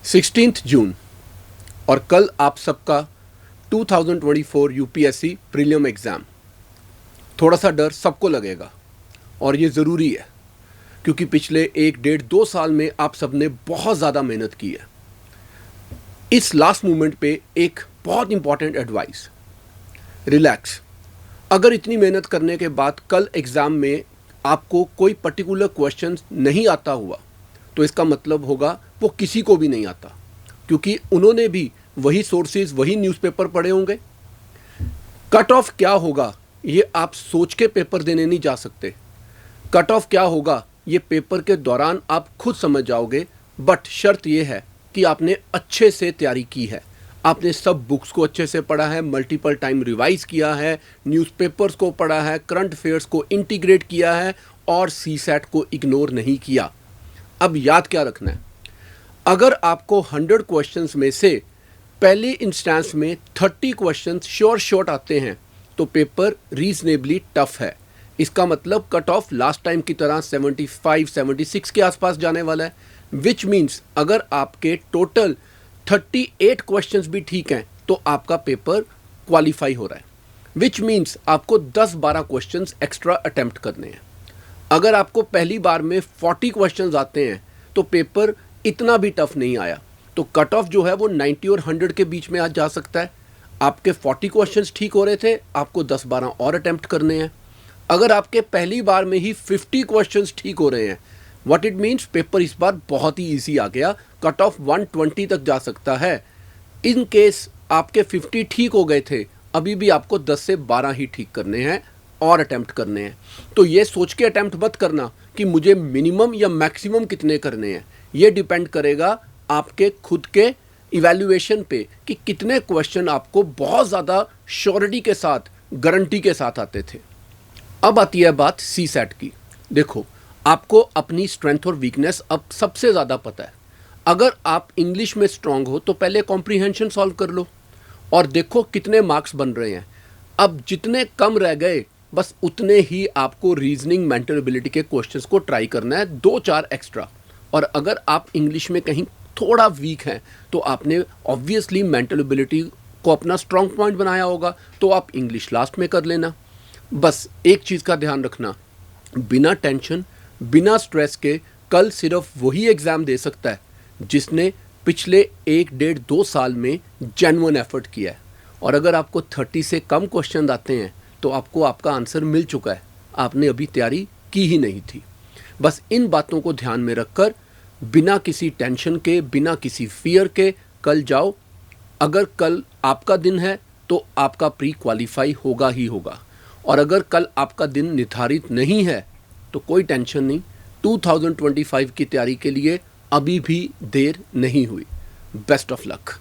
16 जून और कल आप सबका 2024 यूपीएससी प्रीलिम एग्ज़ाम। थोड़ा सा डर सबको लगेगा और ये ज़रूरी है क्योंकि पिछले 1 डेढ़ 2 साल में आप सबने बहुत ज़्यादा मेहनत की है। इस लास्ट मोमेंट पे एक बहुत इंपॉर्टेंट एडवाइस, रिलैक्स। अगर इतनी मेहनत करने के बाद कल एग्ज़ाम में आपको कोई पर्टिकुलर क्वेश्चन नहीं आता हुआ तो इसका मतलब होगा वो किसी को भी नहीं आता, क्योंकि उन्होंने भी वही सोर्सेज वही न्यूज़पेपर पढ़े होंगे। कट ऑफ क्या होगा ये आप सोच के पेपर देने नहीं जा सकते। कट ऑफ क्या होगा ये पेपर के दौरान आप खुद समझ जाओगे, बट शर्त ये है कि आपने अच्छे से तैयारी की है, आपने सब बुक्स को अच्छे से पढ़ा है, मल्टीपल टाइम रिवाइज किया है, न्यूज़पेपर्स को पढ़ा है, करंट अफेयर्स को इंटीग्रेट किया है और सीसैट को इग्नोर नहीं किया। अब याद क्या रखना है, अगर आपको 100 क्वेश्चंस में से पहले इंस्टेंस में 30 क्वेश्चंस श्योर शॉट आते हैं तो पेपर रीजनेबली टफ है। इसका मतलब कट ऑफ लास्ट टाइम की तरह 75-76 के आसपास जाने वाला है, विच मीन्स अगर आपके टोटल 38 क्वेश्चंस भी ठीक हैं तो आपका पेपर क्वालिफाई हो रहा है, विच मीन्स आपको 10-12 क्वेश्चंस एक्स्ट्रा अटेम्प्ट करने हैं। अगर आपको पहली बार में 40 क्वेश्चंस आते हैं तो पेपर इतना भी टफ नहीं आया, तो कट ऑफ जो है वो 90 और 100 के बीच में आज जा सकता है। आपके 40 क्वेश्चंस ठीक हो रहे थे, आपको 10-12 और अटेम्प्ट करने हैं। अगर आपके पहली बार में ही 50 क्वेश्चंस ठीक हो रहे हैं, व्हाट इट मीन्स पेपर इस बार बहुत ही ईजी आ गया, कट ऑफ 120 तक जा सकता है। इन केस आपके 50 ठीक हो गए थे, अभी भी आपको 10 से 12 ही ठीक करने हैं और अटेम्प्ट करने हैं। तो ये सोच के अटेम्प्ट मत करना कि मुझे मिनिमम या मैक्सिमम कितने करने हैं। ये डिपेंड करेगा आपके खुद के इवैल्यूएशन पे कि कितने क्वेश्चन आपको बहुत ज़्यादा श्योरिटी के साथ, गारंटी के साथ आते थे। अब आती है बात सीसैट की। देखो, आपको अपनी स्ट्रेंथ और वीकनेस अब सबसे ज़्यादा पता है। अगर आप इंग्लिश में स्ट्रांग हो तो पहले कॉम्प्रीहेंशन सॉल्व कर लो और देखो कितने मार्क्स बन रहे हैं। अब जितने कम रह गए बस उतने ही आपको रीजनिंग, मेंटल एबिलिटी के क्वेश्चंस को ट्राई करना है, 2-4 एक्स्ट्रा। और अगर आप इंग्लिश में कहीं थोड़ा वीक हैं तो आपने ऑब्वियसली मेंटल एबिलिटी को अपना स्ट्रॉन्ग पॉइंट बनाया होगा, तो आप इंग्लिश लास्ट में कर लेना। बस एक चीज़ का ध्यान रखना, बिना टेंशन, बिना स्ट्रेस के कल सिर्फ वही एग्ज़ाम दे सकता है जिसने पिछले 1 डेढ़ 2 साल में जेन्युइन एफर्ट किया है। और अगर आपको 30 से कम क्वेश्चन आते हैं तो आपको आपका आंसर मिल चुका है, आपने अभी तैयारी की ही नहीं थी। बस इन बातों को ध्यान में रखकर बिना किसी टेंशन के, बिना किसी फियर के कल जाओ। अगर कल आपका दिन है तो आपका प्री क्वालिफाई होगा ही होगा, और अगर कल आपका दिन निर्धारित नहीं है तो कोई टेंशन नहीं, 2025 की तैयारी के लिए अभी भी देर नहीं हुई। Best of luck.